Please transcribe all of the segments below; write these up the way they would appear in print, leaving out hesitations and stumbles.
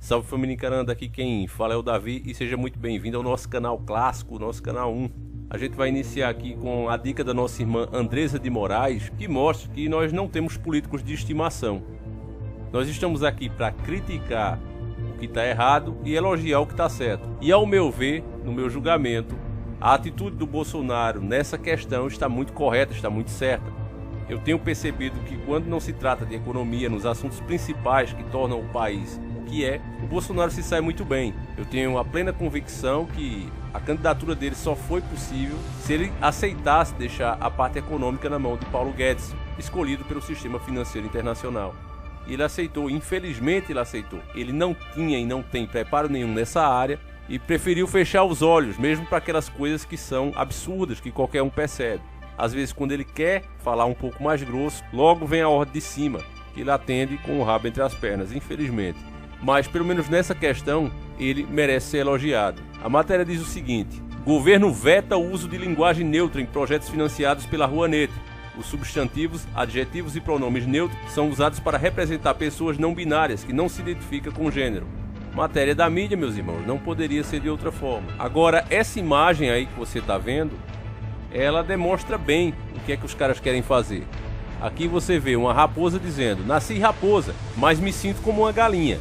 Salve família encarando, aqui quem fala é o Davi e seja muito bem-vindo ao nosso canal clássico, nosso canal 1. A gente vai iniciar aqui com a dica da nossa irmã Andresa de Moraes, que mostra que nós não temos políticos de estimação. Nós estamos aqui para criticar o que está errado e elogiar o que está certo. E ao meu ver, no meu julgamento, a atitude do Bolsonaro nessa questão está muito correta, está muito certa. Eu tenho percebido que quando não se trata de economia, nos assuntos principais que tornam o país o que é, o Bolsonaro se sai muito bem. Eu tenho a plena convicção que a candidatura dele só foi possível se ele aceitasse deixar a parte econômica na mão de Paulo Guedes, escolhido pelo sistema financeiro internacional. E ele aceitou, infelizmente ele aceitou. Ele não tinha e não tem preparo nenhum nessa área e preferiu fechar os olhos, mesmo para aquelas coisas que são absurdas, que qualquer um percebe. Às vezes, quando ele quer falar um pouco mais grosso, logo vem a ordem de cima, que ele atende com o rabo entre as pernas, infelizmente. Mas, pelo menos nessa questão, ele merece ser elogiado. A matéria diz o seguinte: governo veta o uso de linguagem neutra em projetos financiados pela Rouanet. Os substantivos, adjetivos e pronomes neutros são usados para representar pessoas não binárias que não se identificam com gênero. Matéria da mídia, meus irmãos, não poderia ser de outra forma. Agora, essa imagem aí que você está vendo, ela demonstra bem o que é que os caras querem fazer. Aqui você vê uma raposa dizendo: nasci raposa, mas me sinto como uma galinha.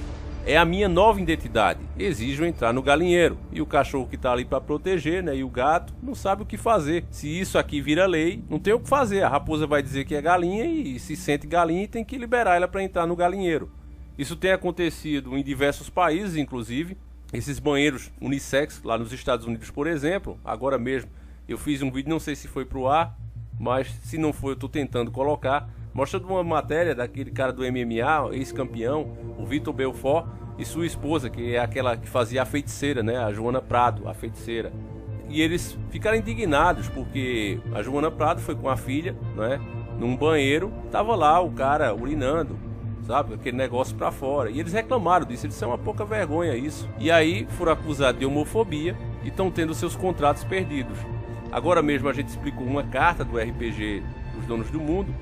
É a minha nova identidade. Exijo entrar no galinheiro. E o cachorro que está ali para proteger, né, e o gato, não sabe o que fazer. Se isso aqui vira lei, não tem o que fazer. A raposa vai dizer que é galinha e se sente galinha e tem que liberar ela para entrar no galinheiro. Isso tem acontecido em diversos países, inclusive. Esses banheiros unissex, lá nos Estados Unidos, por exemplo. Agora mesmo eu fiz um vídeo, não sei se foi pro ar, mas se não foi eu estou tentando colocar, mostrando uma matéria daquele cara do MMA, ex-campeão, o Vitor Belfort, e sua esposa, que é aquela que fazia a feiticeira, né, a Joana Prado, a feiticeira. E eles ficaram indignados porque a Joana Prado foi com a filha, né, num banheiro, tava lá o cara urinando, sabe, aquele negócio pra fora. E eles reclamaram disso, eles são uma pouca vergonha isso. E aí foram acusados de homofobia e estão tendo seus contratos perdidos. Agora mesmo a gente explicou uma carta do RPG dos Donos do Mundo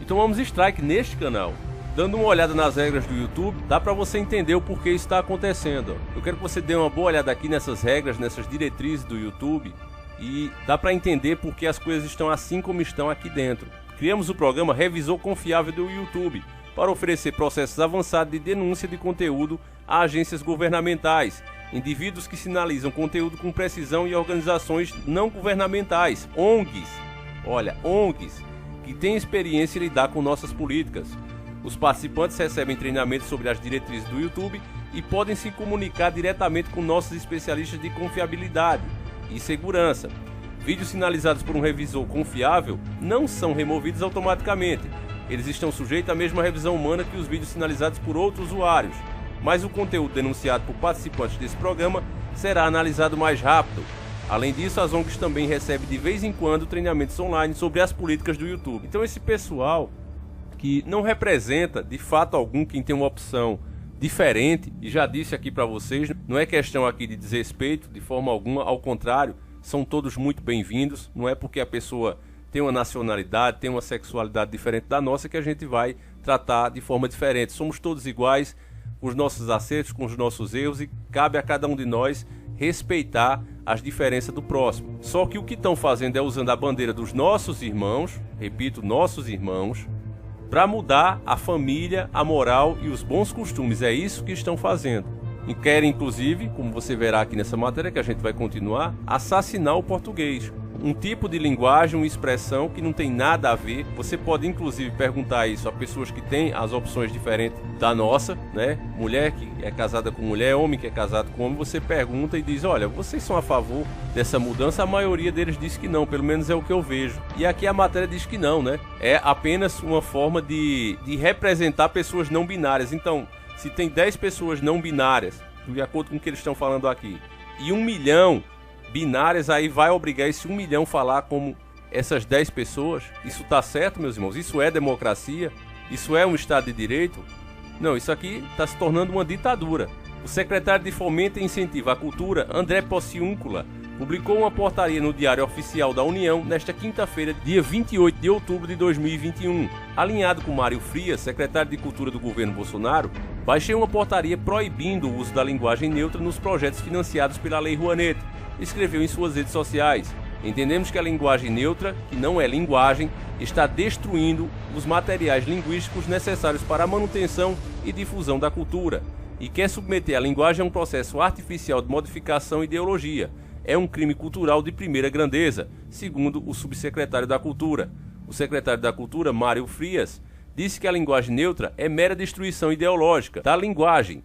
e tomamos strike neste canal. Dando uma olhada nas regras do YouTube, dá para você entender o porquê isso está acontecendo. Eu quero que você dê uma boa olhada aqui nessas regras, nessas diretrizes do YouTube, e dá para entender porque as coisas estão assim como estão aqui dentro. Criamos o programa Revisor Confiável do YouTube para oferecer processos avançados de denúncia de conteúdo a agências governamentais, indivíduos que sinalizam conteúdo com precisão e organizações não governamentais, ONGs. Olha, ONGs, que têm experiência em lidar com nossas políticas. Os participantes recebem treinamento sobre as diretrizes do YouTube e podem se comunicar diretamente com nossos especialistas de confiabilidade e segurança. Vídeos sinalizados por um revisor confiável não são removidos automaticamente. Eles estão sujeitos à mesma revisão humana que os vídeos sinalizados por outros usuários, mas o conteúdo denunciado por participantes desse programa será analisado mais rápido. Além disso, as ONGs também recebem de vez em quando treinamentos online sobre as políticas do YouTube. Então esse pessoal que não representa de fato algum quem tem uma opção diferente, e já disse aqui para vocês, não é questão aqui de desrespeito de forma alguma, ao contrário, são todos muito bem-vindos. Não é porque a pessoa tem uma nacionalidade, tem uma sexualidade diferente da nossa que a gente vai tratar de forma diferente. Somos todos iguais, com os nossos acertos, com os nossos erros, e cabe a cada um de nós respeitar as diferenças do próximo. Só que o que estão fazendo é usando a bandeira dos nossos irmãos, repito, nossos irmãos, para mudar a família, a moral e os bons costumes. É isso que estão fazendo. E querem, inclusive, como você verá aqui nessa matéria que a gente vai continuar, assassinar o português. Um tipo de linguagem, uma expressão que não tem nada a ver. Você pode inclusive perguntar isso a pessoas que têm as opções diferentes da nossa, né? Mulher que é casada com mulher, homem que é casado com homem. Você pergunta e diz: olha, vocês são a favor dessa mudança? A maioria deles diz que não, pelo menos é o que eu vejo. E aqui a matéria diz que não, né? É apenas uma forma de representar pessoas não binárias. Então, se tem 10 pessoas não binárias, de acordo com o que eles estão falando aqui, e 1 milhão binárias, aí vai obrigar esse 1 milhão a falar como essas 10 pessoas? Isso tá certo, meus irmãos? Isso é democracia? Isso é um Estado de Direito? Não, isso aqui está se tornando uma ditadura. O secretário de Fomento e Incentivo à Cultura, André Pociúncula, publicou uma portaria no Diário Oficial da União nesta quinta-feira, dia 28 de outubro de 2021. Alinhado com Mário Frias, secretário de Cultura do governo Bolsonaro, baixei uma portaria proibindo o uso da linguagem neutra nos projetos financiados pela Lei Rouanet. Escreveu em suas redes sociais: entendemos que a linguagem neutra, que não é linguagem, está destruindo os materiais linguísticos necessários para a manutenção e difusão da cultura, e quer submeter a linguagem a um processo artificial de modificação e ideologia. É um crime cultural de primeira grandeza, segundo o subsecretário da Cultura. O secretário da Cultura, Mário Frias, disse que a linguagem neutra é mera destruição ideológica da linguagem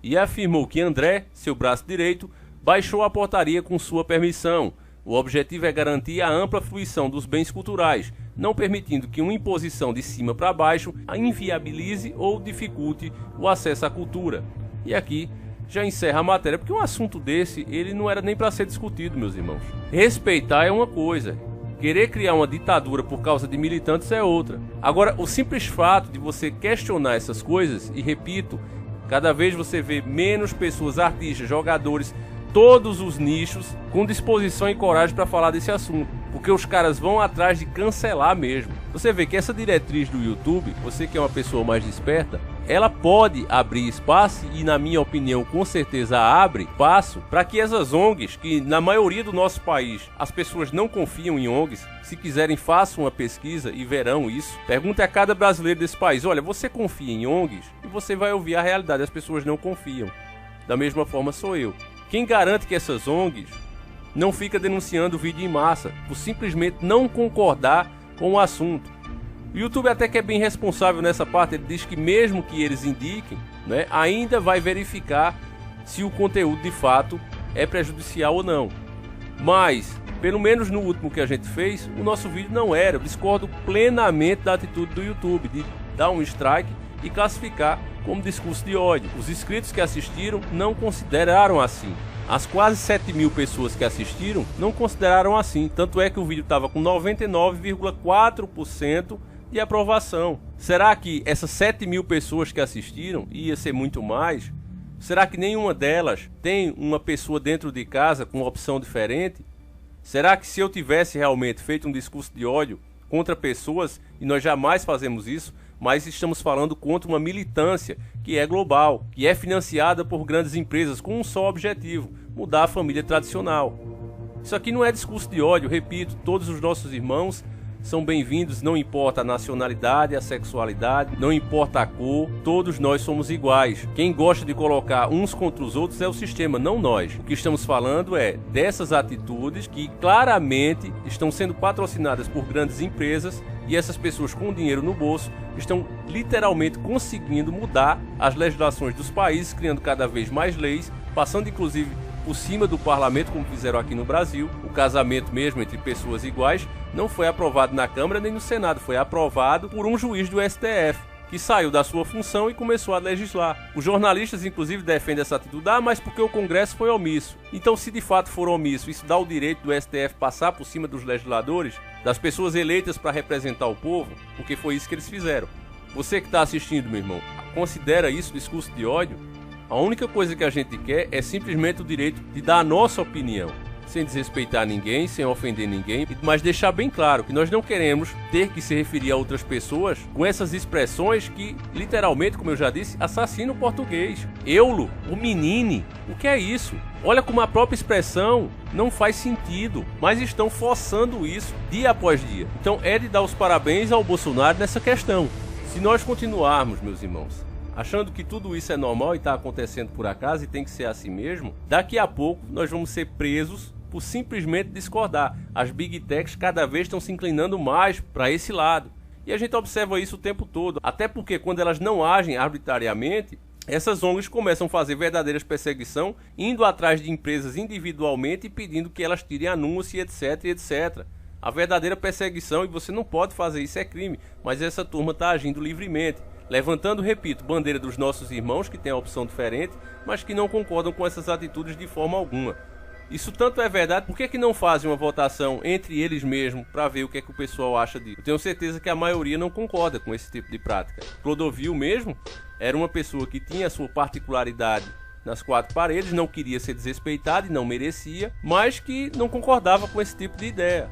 e afirmou que André, seu braço direito, baixou a portaria com sua permissão. O objetivo é garantir a ampla fruição dos bens culturais, não permitindo que uma imposição de cima para baixo inviabilize ou dificulte o acesso à cultura. E aqui já encerra a matéria, porque um assunto desse, ele não era nem para ser discutido, meus irmãos. Respeitar é uma coisa, querer criar uma ditadura por causa de militantes é outra. Agora, o simples fato de você questionar essas coisas, e repito, cada vez você vê menos pessoas, artistas, jogadores, todos os nichos com disposição e coragem para falar desse assunto, porque os caras vão atrás de cancelar mesmo. Você vê que essa diretriz do YouTube, você que é uma pessoa mais desperta, ela pode abrir espaço, e na minha opinião com certeza abre espaço para que essas ONGs, que na maioria do nosso país as pessoas não confiam em ONGs, se quiserem façam uma pesquisa e verão isso. Pergunte a cada brasileiro desse país: olha, você confia em ONGs? E você vai ouvir a realidade, as pessoas não confiam. Da mesma forma sou eu. Quem garante que essas ONGs não fica denunciando vídeo em massa por simplesmente não concordar com o assunto? O YouTube até que é bem responsável nessa parte. Ele diz que mesmo que eles indiquem, né, ainda vai verificar se o conteúdo de fato é prejudicial ou não. Mas, pelo menos no último que a gente fez, o nosso vídeo não era. Eu discordo plenamente da atitude do YouTube de dar um strike e classificar como discurso de ódio. Os inscritos que assistiram não consideraram assim. As quase 7.000 pessoas que assistiram não consideraram assim. Tanto é que o vídeo estava com 99,4% de aprovação. Será que essas 7.000 pessoas que assistiram, ia ser muito mais, será que nenhuma delas tem uma pessoa dentro de casa com uma opção diferente? Será que se eu tivesse realmente feito um discurso de ódio contra pessoas, e nós jamais fazemos isso, mas estamos falando contra uma militância que é global, que é financiada por grandes empresas com um só objetivo: mudar a família tradicional. Isso aqui não é discurso de ódio, repito, todos os nossos irmãos são bem-vindos, não importa a nacionalidade, a sexualidade, não importa a cor, todos nós somos iguais. Quem gosta de colocar uns contra os outros é o sistema, não nós. O que estamos falando é dessas atitudes que claramente estão sendo patrocinadas por grandes empresas, e essas pessoas com dinheiro no bolso estão literalmente conseguindo mudar as legislações dos países, criando cada vez mais leis, passando inclusive por cima do parlamento, como fizeram aqui no Brasil. O casamento mesmo entre pessoas iguais não foi aprovado na Câmara nem no Senado, foi aprovado por um juiz do STF, que saiu da sua função e começou a legislar. Os jornalistas inclusive defendem essa atitude: mas porque o Congresso foi omisso. Então, se de fato for omisso, isso dá o direito do STF passar por cima dos legisladores, das pessoas eleitas para representar o povo, porque foi isso que eles fizeram. Você que está assistindo, meu irmão, considera isso discurso de ódio? A única coisa que a gente quer é simplesmente o direito de dar a nossa opinião, sem desrespeitar ninguém, sem ofender ninguém, mas deixar bem claro que nós não queremos ter que se referir a outras pessoas com essas expressões que, literalmente, como eu já disse, assassinam o português. Eulo, o menine, o que é isso? Olha como a própria expressão não faz sentido, mas estão forçando isso dia após dia. Então é de dar os parabéns ao Bolsonaro nessa questão. Se nós continuarmos, meus irmãos, achando que tudo isso é normal e está acontecendo por acaso e tem que ser assim mesmo, daqui a pouco nós vamos ser presos por simplesmente discordar. As Big Techs cada vez estão se inclinando mais para esse lado. E a gente observa isso o tempo todo. Até porque quando elas não agem arbitrariamente, essas ONGs começam a fazer verdadeiras perseguição, indo atrás de empresas individualmente e pedindo que elas tirem anúncio, etc, etc. A verdadeira perseguição, e você não pode fazer isso, é crime. Mas essa turma está agindo livremente, levantando, repito, bandeira dos nossos irmãos que têm a opção diferente, mas que não concordam com essas atitudes de forma alguma. Isso tanto é verdade, por que não fazem uma votação entre eles mesmos para ver o que é que o pessoal acha disso? Eu tenho certeza que a maioria não concorda com esse tipo de prática. Clodovil mesmo era uma pessoa que tinha a sua particularidade nas quatro paredes, não queria ser desrespeitado e não merecia, mas que não concordava com esse tipo de ideia.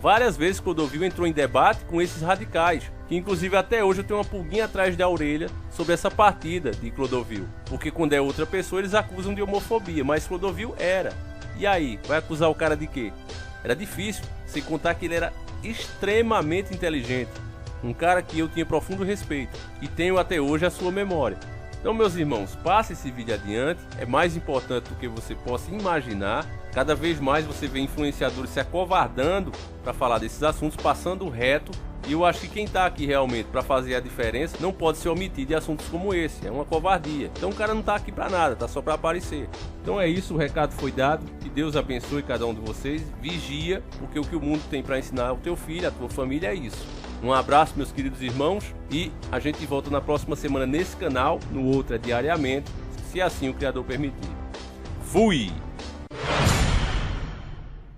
Várias vezes Clodovil entrou em debate com esses radicais, que inclusive até hoje eu tenho uma pulguinha atrás da orelha sobre essa partida de Clodovil, porque quando é outra pessoa eles acusam de homofobia, mas Clodovil era. E aí, vai acusar o cara de quê? Era difícil, sem contar que ele era extremamente inteligente, um cara que eu tinha profundo respeito e tenho até hoje a sua memória. Então, meus irmãos, passe esse vídeo adiante, é mais importante do que você possa imaginar. Cada vez mais você vê influenciadores se acovardando para falar desses assuntos, passando reto. E eu acho que quem está aqui realmente para fazer a diferença não pode se omitir de assuntos como esse, é uma covardia. Então o cara não está aqui para nada, está só para aparecer. Então é isso, o recado foi dado, que Deus abençoe cada um de vocês, vigia, porque o que o mundo tem para ensinar ao teu filho, à tua família é isso. Um abraço, meus queridos irmãos, e a gente volta na próxima semana nesse canal, no outro é diariamente, se assim o Criador permitir. Fui!